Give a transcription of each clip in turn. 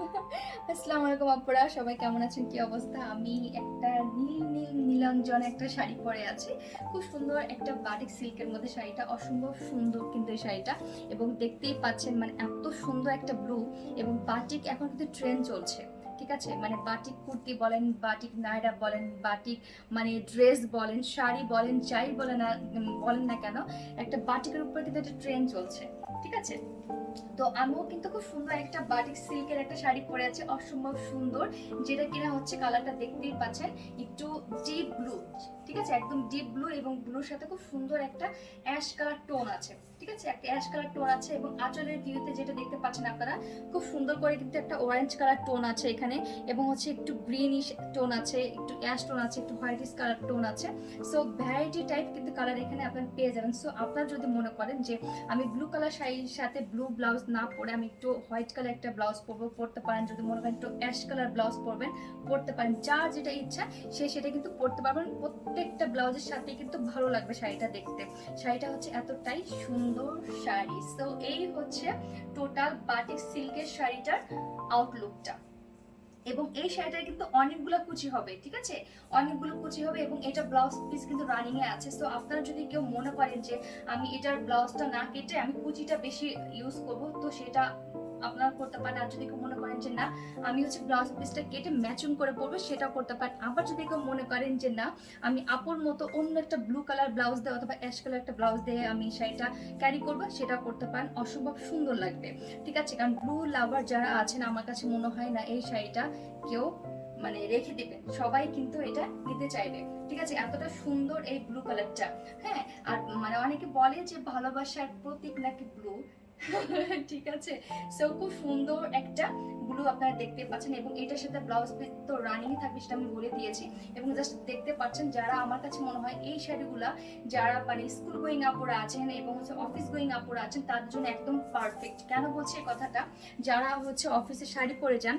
আসসালামু আলাইকুম আপুরা, সবাই কেমন আছেন? কি অবস্থা? আমি একটা নীলাঞ্জন একটা শাড়ি পরে আছি। খুব সুন্দর একটা বাটিক সিল্কের মধ্যে শাড়িটা, অসম্ভব সুন্দর কিন্তু এই শাড়িটা। এবং দেখতেই পাচ্ছেন মানে এত সুন্দর একটা ব্লু। এবং বাটিক এখন কিন্তু ট্রেন্ড চলছে, ঠিক আছে? মানে বাটিক কুর্তি বলেন, বাটিক নায়রা বলেন, বাটিক মানে ড্রেস বলেন, শাড়ি বলেন, যাই বলেন না কেন, একটা বাটিকের উপর কিন্তু একটা ট্রেন্ড চলছে, ঠিক আছে? তো আমিও কিন্তু খুব সুন্দর একটা বাটিক সিল্কের একটা শাড়ি পরে আছি, অসম্ভব সুন্দর। যেটা কিনা হচ্ছে কালারটা দেখতেই পাচ্ছেন, একটু ডিপ ব্লু, ঠিক আছে? একদম ডিপ ব্লু, এবং ব্লুর সাথে খুব সুন্দর একটা অ্যাশ কালার টোন আছে, ঠিক আছে? একটা অ্যাশ কালার টোন আছে। এবং আঁচলের ভিউতে যেটা দেখতে পাচ্ছেন আপনারা, খুব সুন্দর করে কিন্তু একটা অরেঞ্জ কালার টোন আছে এখানে, এবং হচ্ছে একটু গ্রিনিশ টোন আছে, একটু অ্যাশ টোন আছে, একটু হোয়াইটিশ কালার টোন আছে। সো ভ্যারাইটি টাইপ কিন্তু কালার এখানে আপনারা পেয়ে যাবেন। সো আপনারা যদি মনে করেন যে আমি ব্লু কালার শাড়ির সাথে ব্লু ব্লাউজ না পরে আমি একটু হোয়াইট কালার একটা ব্লাউজ পরবো, পরতে পারেন। যদি মনে করেন একটু অ্যাশ কালার ব্লাউজ পরবেন, পরতে পারেন। যার যেটা ইচ্ছা সে সেটা কিন্তু পরতে পারবেন। প্রত্যেকটা ব্লাউজের সাথে কিন্তু ভালো লাগবে শাড়িটা দেখতে। শাড়িটা হচ্ছে এতটাই সুন্দর শাড়ি। সো এই হচ্ছে টোটাল বাটিক সিল্কের শাড়িটার আউটলুকটা। এবং এই শাড়িটার কিন্তু অনেকগুলো কুচি হবে, ঠিক আছে? অনেকগুলো কুচি হবে, এবং এটা ব্লাউজ পিস কিন্তু রানিং এ আছে। সো আপনারা যদি কেউ মনে করেন যে আমি এটার ব্লাউজটা না কেটে আমি কুচিটা বেশি ইউজ করব, তো সেটা আপনারা করতে পারেন। আর যদি কেউ মনে করেন যে না আমি হচ্ছে ব্লাউজ পিসটা কেটে ম্যাচিং করে পরবো, সেটাও করতে পারেন। আবার যদি কেউ মনে করেন যে না আমি আপুর মতো অন্য একটা ব্লু কালার ব্লাউজ দিয়ে অথবা অ্যাশ কালার একটা ব্লাউজ দিয়ে আমি শাড়িটা ক্যারি করবো, সেটাও করতে পারেন। অসম্ভব সুন্দর লাগবে, ঠিক আছে? কারণ ব্লু লাভার যারা আছেন, আমার কাছে মনে হয় না এই শাড়িটা কেউ মানে রেখে দিবেন, সবাই কিন্তু এটা নিতে চাইবে, ঠিক আছে? এতটা সুন্দর এই ব্লু কালারটা। হ্যাঁ, আর মানে অনেকে বলে যে ভালোবাসার প্রতীক নাকি ব্লু, ঠিক আছে? সো খুব সুন্দর একটা ব্লু আপনারা দেখতে পাচ্ছেন, এবং এটার সাথে ব্লাউজ পিস তো রানিং থাকবে, সেটা আমি বলে দিয়েছি। এবং জাস্ট দেখতে পাচ্ছেন, যারা আমার কাছে মনে হয় এই শাড়িগুলা যারা মানে স্কুল গোয়িং আপুরা আছেন এবং হচ্ছে অফিস গোয়িং আপুরা আছেন, তাদের জন্য একদম পারফেক্ট। কেন বলছি এই কথাটা? যারা হচ্ছে অফিসে শাড়ি পরে যান,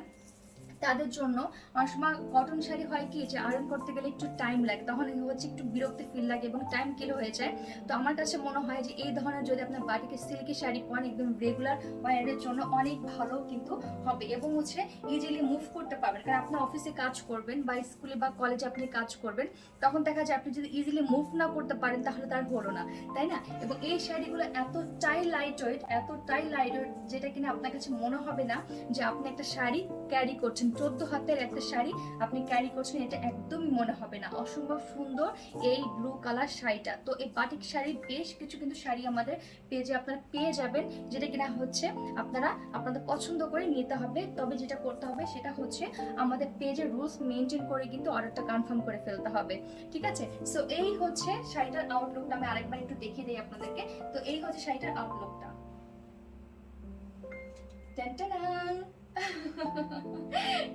তাদের জন্য অনেক সময় কটন শাড়ি হয় কি যে আয়রন করতে গেলে একটু টাইম লাগে, তখন হচ্ছে একটু বিরক্ত ফিল লাগে এবং টাইম কিলো হয়ে যায়। তো আমার কাছে মনে হয় যে এই ধরনের যদি আপনার বাটিকের সিল্কি শাড়ি পরেন, একদম রেগুলার ওয়ারের জন্য অনেক ভালো কিন্তু হবে। এবং হচ্ছে ইজিলি মুভ করতে পারবেন, কারণ আপনি অফিসে কাজ করবেন বা স্কুলে বা কলেজে আপনি কাজ করবেন, তখন দেখা যায় আপনি যদি ইজিলি মুভ না করতে পারেন তাহলে তার হলো না, তাই না? এবং এই শাড়িগুলো এতটাই লাইট ওয়েট, এতটাই লাইট ওয়েট, যেটা কিনা আপনার কাছে মনে হবে না যে আপনি একটা শাড়ি ক্যারি করছেন, 14 হাতের একটা শাড়ি আপনি ক্যারি করছেন, এটা একদমই মনে হবে না। অসম্ভব সুন্দর এই ব্লু কালার শাড়িটা। তো এই বাটিক শাড়ির বেশ কিছু কিন্তু শাড়ি আমাদের পেজে আপনারা পেয়ে যাবেন, যেটা কিনা হচ্ছে আপনারা আপনাদের পছন্দ করে নিতে হবে। তবে যেটা করতে হবে সেটা হচ্ছে আমাদের পেজের রুলস মেনটেন করে কিন্তু অর্ডারটা কনফার্ম করে ফেলতে হবে, ঠিক আছে? সো এই হচ্ছে শাড়িটার আউটলুকটা। আমি আরেকবার একটু দেখিয়ে দিই আপনাদেরকে। তো এই হচ্ছে শাড়িটার আউটলুকটা।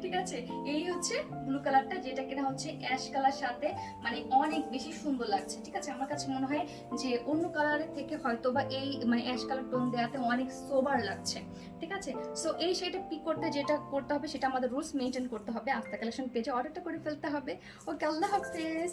ঠিক আছে, এই হচ্ছে ব্লু কালারটা, যেটা কিনা হচ্ছে অ্যাশ কালার সাথে মানে অনেক বেশি সুন্দর লাগছে, ঠিক আছে? আমার কাছে মনে হয় যে অন্য কালারের থেকে হয়তো বা এই মানে অ্যাশ কালার টোন দেওয়াতে অনেক সোবার লাগছে, ঠিক আছে? সো এই শাড়িটা পিক করতে যেটা করতে হবে সেটা আমাদের রুলস মেনটেন করতে হবে, আস্তা কালেকশন পেজে অর্ডারটা করে ফেলতে হবে। ওকে, আল্লাহ হাফেজ।